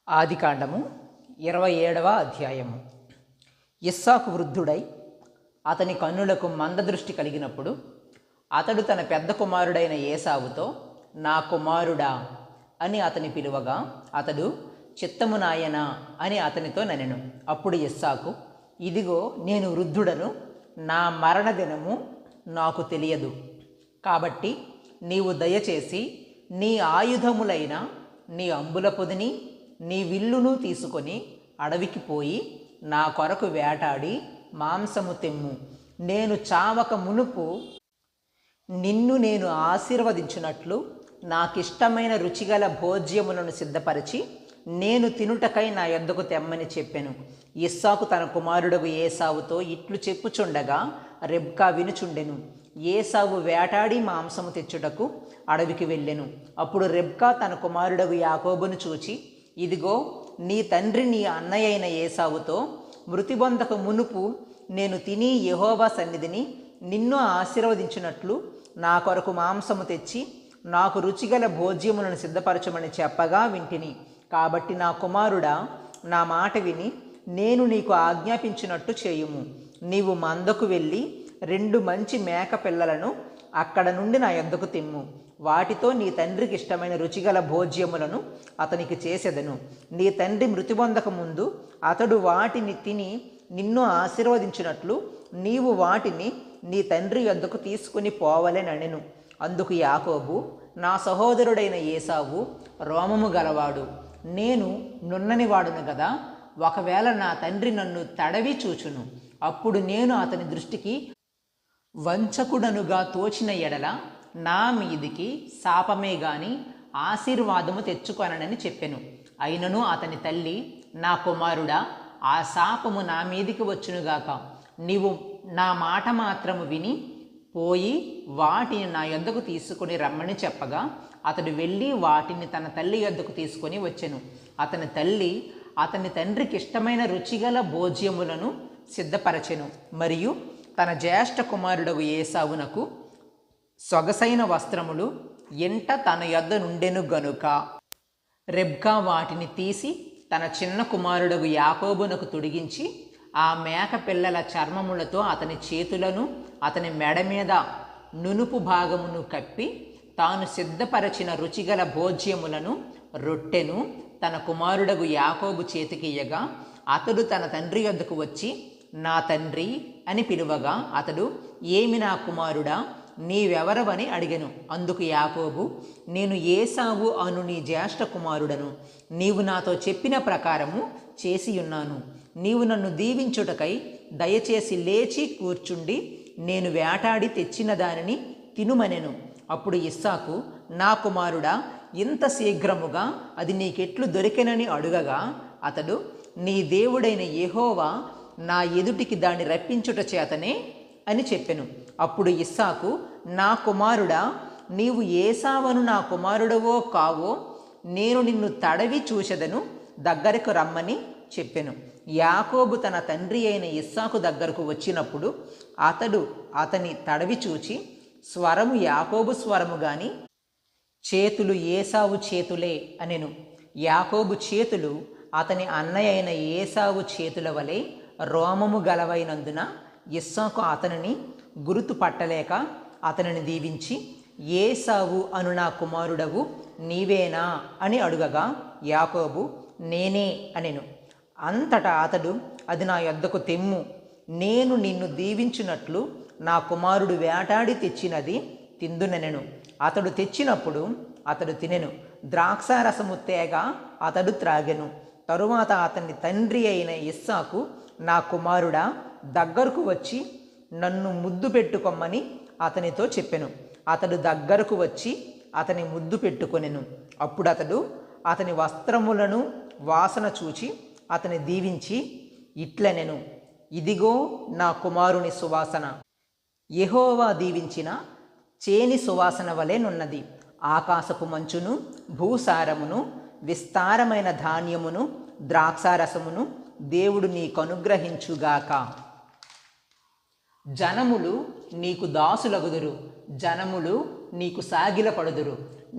ఆదికాండము 27వ అధ్యాయము. ఇస్సాకు వృద్ధుడై అతని కన్నులకు మందదృష్టి కలిగినప్పుడు అతడు తన పెద్ద కుమారుడైన ఏసావుతో, నా కుమారుడా అని అతని పిలువగా అతడు, చిత్తము నాయనా అని అతనితో ననెను. అప్పుడు ఇస్సాకు, ఇదిగో నేను వృద్ధుడను, నా మరణదినము నాకు తెలియదు. కాబట్టి నీవు దయచేసి నీ ఆయుధములైన నీ అంబుల పొదిని నీ విల్లును తీసుకొని అడవికి పోయి నా కొరకు వేటాడి మాంసము తెమ్ము. నేను చావక మునుపు నిన్ను నేను ఆశీర్వదించినట్లు నాకిష్టమైన రుచిగల భోజ్యములను సిద్ధపరిచి నేను తినుటకై నా యొద్దకు తెమ్మని చెప్పెను. ఇస్సాకు తన కుమారుడగు ఏసావుతో ఇట్లు చెప్పుచుండగా రెబ్కా వినుచుండెను. ఏసావు వేటాడి మాంసము తెచ్చుటకు అడవికి వెళ్ళెను. అప్పుడు రెబ్కా తన కుమారుడగు యాకోబును చూచి, ఇదిగో నీ తండ్రి నీ అన్నయ్యైన ఏసావుతో మృతి పొందక మునుపు నేను తిని యెహోవా సన్నిధిని నిన్ను ఆశీర్వదించినట్లు నా కొరకు మాంసము తెచ్చి నాకు రుచిగల భోజ్యములను సిద్ధపరచమని చెప్పగా వింటిని. కాబట్టి నా కుమారుడా, నా మాట విని నేను నీకు ఆజ్ఞాపించినట్టు చేయుము. నీవు మందకు వెళ్ళి 2 మంచి మేక పిల్లలను అక్కడ నుండి నా యొద్దకు తెమ్ము. వాటితో నీ తండ్రికి ఇష్టమైన రుచిగల భోజ్యములను అతనికి చేసెదను. నీ తండ్రి మృతి పొందక ముందు అతడు వాటిని తిని నిన్ను ఆశీర్వదించినట్లు నీవు వాటిని నీ తండ్రి యొద్దకు తీసుకుని పోవలెననెను. అందుకు యాకోబు, నా సహోదరుడైన ఏసావు రోమము గలవాడు, నేను నున్నని వాడును గదా. ఒకవేళ నా తండ్రి నన్ను తడవి చూచును, అప్పుడు నేను అతని దృష్టికి వంచకుడనుగా తోచిన ఎడల నా మీదికి శాపమే గాని ఆశీర్వాదము తెచ్చుకొననని చెప్పెను. అయినను అతని తల్లి, నా కుమారుడా, ఆ శాపము నా మీదికి వచ్చునుగాక. నీవు నా మాట మాత్రము విని పోయి వాటిని నా యొద్దకు తీసుకుని రమ్మని చెప్పగా అతడు వెళ్ళి వాటిని తన తల్లి యొద్దకు తీసుకొని వచ్చెను. అతని తల్లి అతని తండ్రికి ఇష్టమైన రుచిగల భోజ్యములను సిద్ధపరచెను. మరియు తన జ్యేష్ఠ కుమారుడగు ఏసావునకు సొగసైన వస్త్రములు ఎంట తన యొద్ద నుండెను గనుక రెబ్కా వాటిని తీసి తన చిన్న కుమారుడగు యాకోబునకు తొడిగించి ఆ మేక పిల్లల చర్మములతో అతని చేతులను అతని మెడ మీద నునుపు భాగమును కప్పి తాను సిద్ధపరచిన రుచిగల భోజ్యములను రొట్టెను తన కుమారుడగు యాకోబు చేతికియ్యగా అతడు తన తండ్రి యొద్దకు వచ్చి, నా తండ్రి అని పిలువగా అతడు, ఏమి నా కుమారుడా, నీవెవరవని అడిగెను. అందుకు యాకోబు, నేను ఏసావు అను నీ జ్యేష్ఠ కుమారుడను. నీవు నాతో చెప్పిన ప్రకారము చేసియున్నాను. నీవు నన్ను దీవించుటకై దయచేసి లేచి కూర్చుండి నేను వేటాడి తెచ్చిన దానిని తినుమనెను. అప్పుడు ఇస్సాకు, నా కుమారుడా, ఇంత శీఘ్రముగా అది నీకెట్లు దొరికెనని అడుగగా అతడు, నీ దేవుడైన యెహోవా నా ఎదుటికి దాన్ని రప్పించుట చేతనే అని చెప్పెను. అప్పుడు ఇస్సాకు, నా కుమారుడా, నీవు ఏసావను నా కుమారుడవో కావో నేను నిన్ను తడవి చూచెదను, దగ్గరకు రమ్మని చెప్పెను. యాకోబు తన తండ్రి అయిన ఇస్సాకు దగ్గరకు వచ్చినప్పుడు అతడు అతని తడవి చూచి, స్వరము యాకోబు స్వరము గాని చేతులు ఏసావు చేతులే అనెను. యాకోబు చేతులు అతని అన్నయ్య అయిన ఏసావు చేతుల వలె రోమము గలవైనందున ఇస్సాకు అతనిని గుర్తు పట్టలేక అతనిని దీవించి, ఏసావు అను నా కుమారుడవు నీవేనా అని అడుగగా యాకోబు, నేనే అనెను. అంతటా అతడు, అది నా యొద్దకు తెమ్ము, నేను నిన్ను దీవించినట్లు నా కుమారుడు వేటాడి తెచ్చినది తిందునెనెను. అతడు తెచ్చినప్పుడు అతడు తినెను. ద్రాక్షారసము తేగ అతడు త్రాగెను. తరువాత అతని తండ్రి అయిన ఇస్సాకు, నా కుమారుడా, దగ్గరకు వచ్చి నన్ను ముద్దు పెట్టుకొమ్మని అతనితో చెప్పెను. అతడు దగ్గరకు వచ్చి అతని ముద్దు పెట్టుకొనెను. అప్పుడు అతడు అతని వస్త్రములను వాసన చూచి అతని దీవించి ఇట్లనెను, ఇదిగో నా కుమారుని సువాసన యెహోవా దీవించిన చేని సువాసన వలె నున్నది. ఆకాశపు మంచును భూసారమును విస్తారమైన ధాన్యమును ద్రాక్షారసమును దేవుడు నీకనుగ్రహించుగాక. జనములు నీకు దాసులగుదురు, జనములు నీకు సాగిలపడుదురు.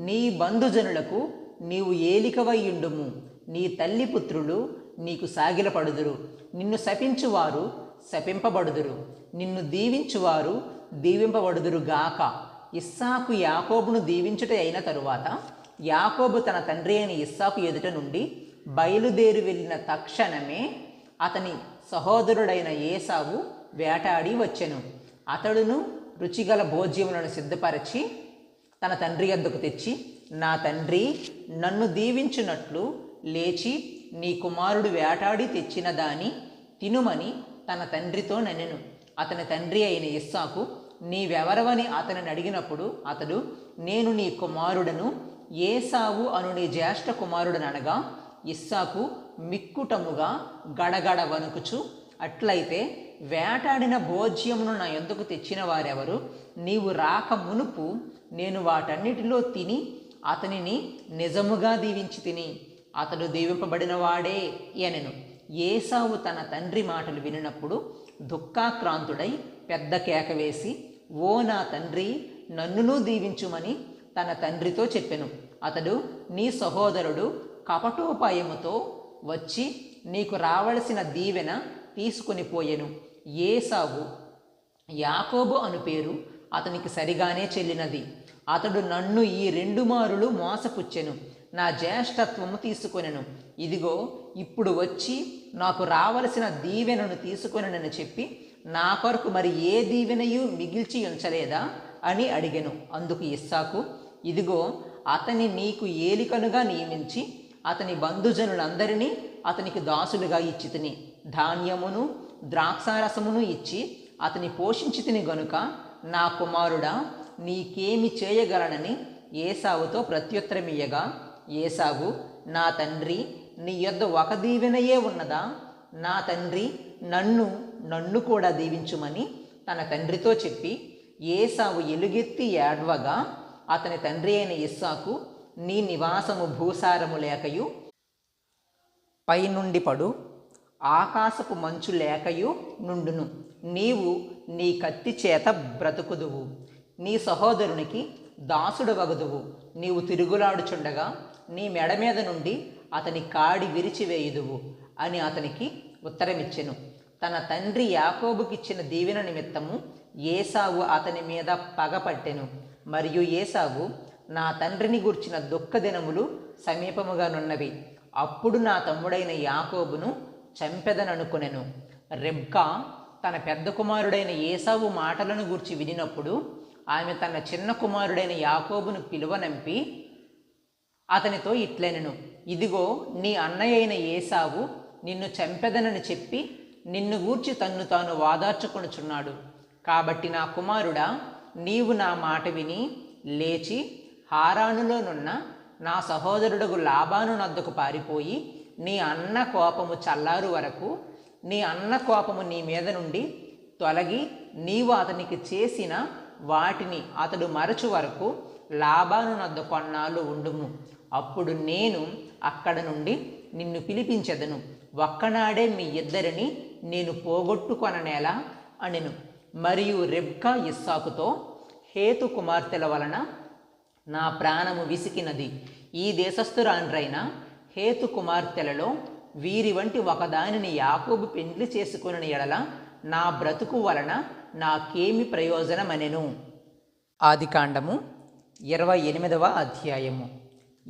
నీ బంధుజనులకు నీవు ఏలికవై యుండుము, నీ తల్లి పుత్రులు నీకు సాగిలపడుదురు, నిన్ను శపించువారు శపింపబడుదురు, నిన్ను దీవించువారు దీవింపబడుదురు గాక. ఇస్సాకు యాకోబును దీవించుట అయిన తరువాత యాకోబు తన తండ్రి అయిన ఇస్సాకు ఎదుట నుండి బయలుదేరి వెళ్ళిన తక్షణమే అతని సహోదరుడైన ఏసావు వేటాడి వచ్చెను. అతడును రుచిగల భోజ్యములను సిద్ధపరచి తన తండ్రి వద్దకు తెచ్చి, నా తండ్రి నన్ను దీవించున్నట్లు లేచి నీ కుమారుడు వేటాడి తెచ్చిన దాని తినుమని తన తండ్రితో ననెను. అతని తండ్రి అయిన ఇస్సాకు నీవెవరవని అతనిని అడిగినప్పుడు అతడు, నేను నీ కుమారుడను ఏసావు అను నీ జ్యేష్ఠ కుమారుడనగా ఇస్సాకు మిక్కుటముగా గడగడ వణుకుచు, అట్లయితే వేటాడిన భోజ్యమును నా యొద్దకు తెచ్చిన వారెవరు? నీవు రాక మునుపు నేను వాటన్నిటిలో తిని అతనిని నిజముగా దీవించి తిని, అతడు దీవింపబడిన వాడే అనెను. ఏసావు తన తండ్రి మాటలు వినినప్పుడు దుఃఖాక్రాంతుడై పెద్ద కేక వేసి, ఓ నా తండ్రి, నన్నును దీవించుమని తన తండ్రితో చెప్పెను. అతడు, నీ సహోదరుడు కపటోపాయముతో వచ్చి నీకు రావలసిన దీవెన తీసుకొని పోయెను. ఏసావు యాకోబు అను పేరు అతనికి సరిగానే చెల్లినది. అతడు నన్ను ఈ 2 మారులు మోసపుచ్చెను, నా జ్యేష్ఠత్వము తీసుకొనెను. ఇదిగో ఇప్పుడు వచ్చి నాకు రావలసిన దీవెనను తీసుకొనెనని చెప్పి నా కొరకు మరి ఏ దీవెనయు మిగిల్చి ఉంచలేదా అని అడిగెను. అందుకు ఇస్సాకు, ఇదిగో అతని నీకు ఏలికనుగా నియమించి అతని బంధుజనులందరినీ అతనికి దాసులుగా ఇచ్చి తిని, ధాన్యమును ద్రాక్షారసమును ఇచ్చి అతని పోషించి తిని గనుక నా కుమారుడా, నీకేమి చేయగలనని ఏసావుతో ప్రత్యుత్తరమియ్యగా, ఏసావు, నా తండ్రి, నీ యొద్ద ఒక దీవెనయే ఉన్నదా? నా తండ్రి, నన్ను కూడా దీవించుమని తన తండ్రితో చెప్పి ఏసావు ఎలుగెత్తి ఏడ్వగా, అతని తండ్రి అయిన ఇస్సాకు, నీ నివాసము భూసారము లేకయు పైనుండి పడు ఆకాశపు మంచు లేకయు నుండును. నీవు నీ కత్తి చేత బ్రతుకుదువు, నీ సహోదరునికి దాసుడు వగుదువు. నీవు తిరుగులాడుచుండగా నీ మెడ మీద నుండి అతని కాడి విరిచివేయుదువు అని అతనికి ఉత్తరమిచ్చెను. తన తండ్రి యాకోబుకిచ్చిన దీవెన నిమిత్తము ఏసావు అతని మీద పగపట్టెను. మరియు ఏసావు, నా తండ్రిని గూర్చిన దుఃఖ దినములు సమీపముగానున్నవి, అప్పుడు నా తమ్ముడైన యాకోబును చంపెదననుకొనెను. రెబ్కా తన పెద్ద కుమారుడైన ఏసావు మాటలను గూర్చి వినినప్పుడు ఆమె తన చిన్న కుమారుడైన యాకోబును పిలువనంపి అతనితో ఇట్లనెను, ఇదిగో నీ అన్నయ్య అయిన ఏసావు నిన్ను చంపెదనని చెప్పి నిన్ను గూర్చి తన్ను తాను వాదార్చుకొనుచున్నాడు. కాబట్టి నా కుమారుడా, నీవు నా మాట విని లేచి హారానులోనున్న నా సహోదరుడగు లాబాను నద్దకు పారిపోయి నీ అన్న కోపము చల్లారు వరకు, నీ అన్న కోపము నీ మీద నుండి తొలగి నీవు అతనికి చేసిన వాటిని అతడు మరచు వరకు లాబాను నద్ద కొన్నాళ్ళు ఉండుము. అప్పుడు నేను అక్కడ నుండి నిన్ను పిలిపించెదను. ఒక్కనాడే మీ ఇద్దరిని నేను పోగొట్టుకొననేలా అనెను. మరియు రెబ్కా ఇస్సాకుతో, హేతు కుమార్తెల వలన నా ప్రాణము విసికినది. ఈ దేశస్థురాండ్రైన హేతు కుమార్తెలలో వీరి వంటి ఒకదానిని యాకోబు పెండ్లి చేసుకుని ఎడల నా బ్రతుకు వలన నాకేమి ప్రయోజనమనెను. ఆదికాండము 28వ అధ్యాయము.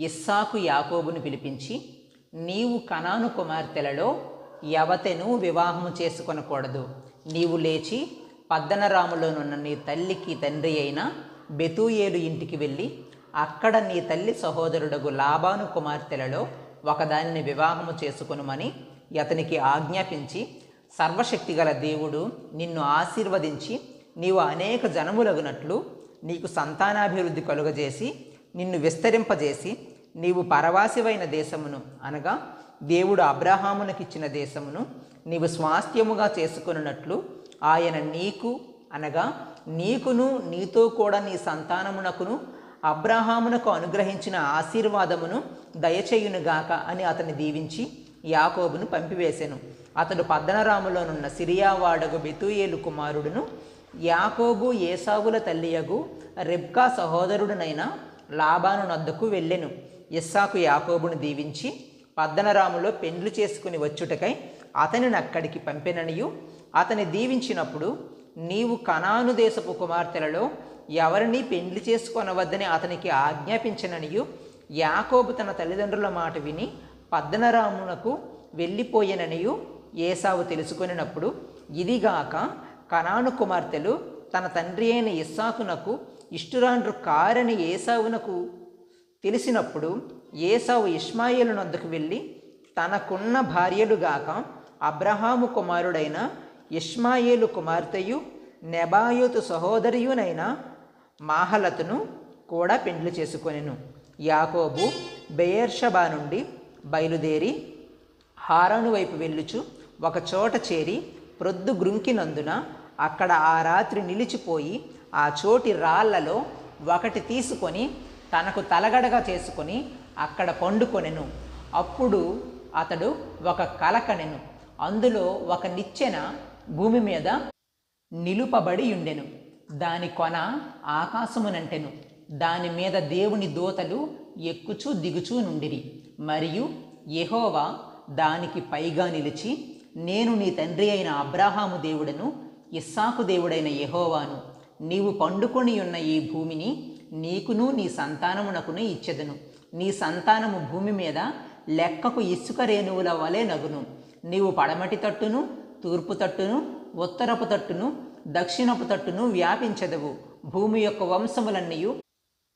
ఇస్సాకు యాకోబును పిలిపించి, నీవు కనాను కుమార్తెలలో యవతెను వివాహము చేసుకొనకూడదు. నీవు లేచి పద్దనరాములోనున్న నీ తల్లికి తండ్రి అయిన బెతూయేలు ఇంటికి వెళ్ళి అక్కడ నీ తల్లి సహోదరుడగు లాబాను కుమార్తెలలో ఒకదానిని వివాహము చేసుకొనుమని అతనికి ఆజ్ఞాపించి, సర్వశక్తిగల దేవుడు నిన్ను ఆశీర్వదించి నీవు అనేక జనములగునట్లు నీకు సంతానాభివృద్ధి కలుగజేసి నిన్ను విస్తరింపజేసి నీవు పరవాసివైన దేశమును అనగా దేవుడు అబ్రహామునకిచ్చిన దేశమును నీవు స్వాస్థ్యముగా చేసుకొనున్నట్లు ఆయన నీకు అనగా నీకును నీతో కూడా నీ సంతానమునకును అబ్రహామునకు అనుగ్రహించిన ఆశీర్వాదమును దయచేయునుగాక అని అతన్ని దీవించి యాకోబును పంపివేసెను. అతడు పద్దనరాములోనున్న సిరియావాడగు బెతూయేలు కుమారుడును యాకోబు ఏసావుల తల్లియగు రెబ్కా సహోదరుడునైన లాబాను నద్దకు వెళ్ళెను. ఇస్సాకు యాకోబును దీవించి పద్దనరాములో పెండ్లు చేసుకుని వచ్చుటకై అతనిని అక్కడికి పంపెననియు, అతని దీవించినప్పుడు నీవు కనాను దేశపు కుమార్తెలలో ఎవరిని పెండ్లి చేసుకొనవద్దని అతనికి ఆజ్ఞాపించననియు, యాకోబు తన తల్లిదండ్రుల మాట విని పద్దనరామునకు వెళ్ళిపోయేననియు ఏసావు తెలుసుకొనినప్పుడు, ఇదిగాక కనాను కుమార్తెలు తన తండ్రి అయిన ఇస్సాకునకు ఇష్టురాండ్రు కారని ఏసావునకు తెలిసినప్పుడు, ఏసావు ఇష్మాయేలు నొద్దకు వెళ్ళి తనకున్న భార్యలుగాక అబ్రహాము కుమారుడైన ఇష్మాయేలు కుమార్తెయు నెబాయోతు సహోదరియునైన మాహలతును కూడా పెండ్లి చేసుకొనెను. యాకోబు బెయేర్షెబా నుండి బయలుదేరి హారాను వైపు వెళ్ళుచు ఒక చోట చేరి ప్రొద్దు గ్రుంకినందున అక్కడ ఆ రాత్రి నిలిచిపోయి ఆ చోటి రాళ్లలో ఒకటి తీసుకొని తనకు తలగడగా చేసుకొని అక్కడ పండుకొనెను. అప్పుడు అతడు ఒక కల కనెను. అందులో ఒక నిచ్చెన భూమి మీద నిలుపబడి ఉండెను. దాని కొన ఆకాశమునంటెను. దాని మీద దేవుని దూతలు ఎక్కుచూ దిగుచూ నుండిరి. మరియు యెహోవా దానికి పైగా నిలిచి, నేను నీ తండ్రి అయిన అబ్రాహాము దేవుడను, ఇస్సాకు దేవుడైన యెహోవాను. నీవు పండుకొని ఉన్న ఈ భూమిని నీకును నీ సంతానమునకును ఇచ్చెదను. నీ సంతానము భూమి మీద లెక్కకు ఇసుక రేణువుల వలె నగును. నీవు పడమటి తట్టును, తూర్పు తట్టును, ఉత్తరపు తట్టును, దక్షిణపు తట్టును వ్యాపించెదవు. భూమి యొక్క వంశములన్నీయు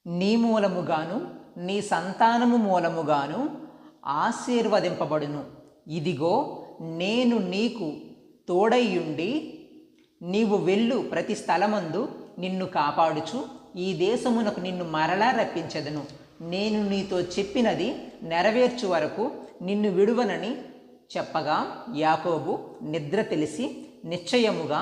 నీ మూలముగాను నీ సంతానము మూలముగాను ఆశీర్వదింపబడును. ఇదిగో, నేను నీకు తోడైయుండి నీవు వెళ్ళు ప్రతి స్థలమందు నిన్ను కాపాడుచు ఈ దేశమునకు నిన్ను మరలా రప్పించెదను. నేను నీతో చెప్పినది నెరవేర్చు వరకు నిన్ను విడువనని చెప్పగా, యాకోబు నిద్ర తెలిసి నిశ్చయముగా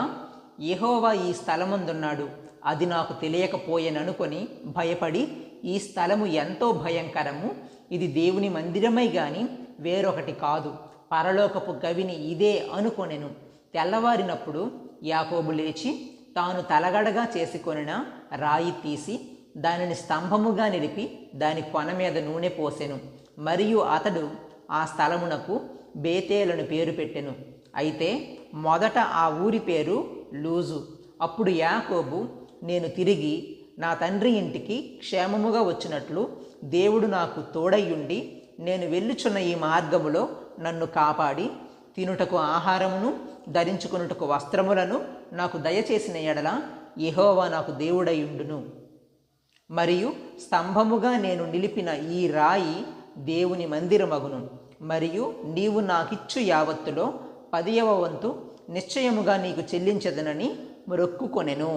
యెహోవా ఈ స్థలమందున్నాడు, అది నాకు తెలియకపోయేననుకొని భయపడి, ఈ స్థలము ఎంతో భయంకరము, ఇది దేవుని మందిరమై గాని వేరొకటి కాదు, పరలోకపు గవిని ఇదే అనుకొనెను. తెల్లవారినప్పుడు యాకోబు లేచి తాను తలగడగా చేసుకొనిన రాయి తీసి దానిని స్తంభముగా నిలిపి దాని కొన మీద నూనె పోసెను. మరియు అతడు ఆ స్థలమునకు బేతేలను పేరు పెట్టెను. అయితే మొదట ఆ ఊరి పేరు లూజు. అప్పుడు యాకోబు, నేను తిరిగి నా తండ్రి ఇంటికి క్షేమముగా వచ్చినట్లు దేవుడు నాకు తోడయ్యుండి నేను వెళ్ళుచున్న ఈ మార్గములో నన్ను కాపాడి తినుటకు ఆహారమును ధరించుకొనుటకు వస్త్రములను నాకు దయచేసిన ఎడల యెహోవా నాకు దేవుడయ్యుండును. మరియు స్తంభముగా నేను నిలిపిన ఈ రాయి దేవుని మందిరమగును. మరియు నీవు నాకిచ్చు యావత్తులో 10వ వంతు నిశ్చయముగా నీకు చెల్లించదనని మొక్కుకొనెను.